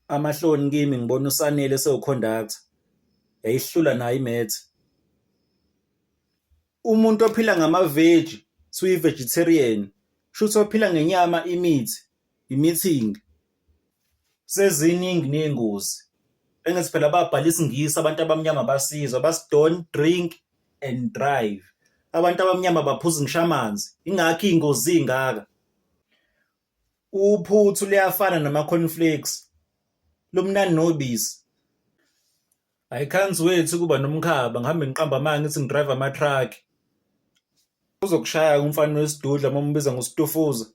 Amahloni kimi ngibona uSanele sewukhondaktha, yayihlula nayo imethe. Umuntu ophila ngamaveji, suyi-vegetarian, shuthi ophila ngenyama, i-meating. Seziningi ney'ngozi. Engithi phela babhala isiNgisi abantu abamnyama basizwa bathi don't drink and drive. Abantu abamnyama baphuza ngisho amanzi, ingakho iy'ngozi zingaka. Uphuthu luyafana nama-cornflakes, lumnandi nobisi. I can't wait ukuba nomkhaba ngihambe ngiqamba amanga ngithi ngidrayiva ama-truck. Uzokushaya umfana wesidudla uma umbiza ngositofuza.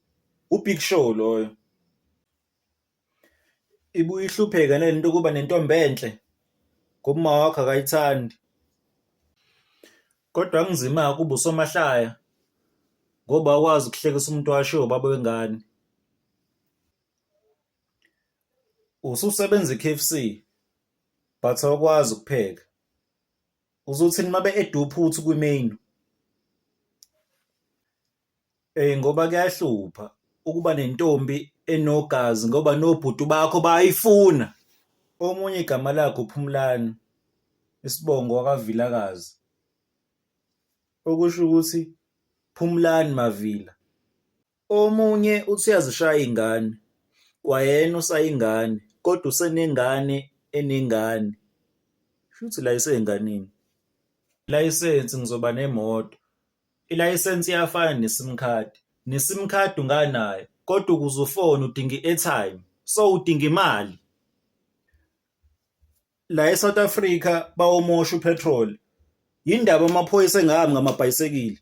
U-Big Show loyo. Ibuye ihlupheke nento yokuba nentombi enhle ngoba uma wakho akayithandi. Kodwa kunzima kuba usomahlaya ngoba akwazi ukuhlekisa umuntu washiwo ubaba wengane. Ususebenza i-KFC but awukwazi ukupheka. Uzothini uma be-eda uphuthu kwimenu? Ngoba kuyahlupha ukuba nentombi enogazi ngoba nobhuti bakho bayayifuna. Omunye igama lakhe uPhumlani, isibongo wakaVilakazi, okusho ukuthi Phumlani Mavila. Omunye uthi uyazishaya iy'ngane, kwayena usayingane kodwa usenengane enengane. Shuthi la isey'nganeni. Ilayisensi ngizoba nemoto. Ilayisensi iyafana ne-sim card. Ne-sim card unganayo kodwa ukuze ufone udinga i-airtime, so udinga imali. La eSouth Africa bawumosha upetrol. Yindaba amaphoyisa engahambi ngamabhayisekili.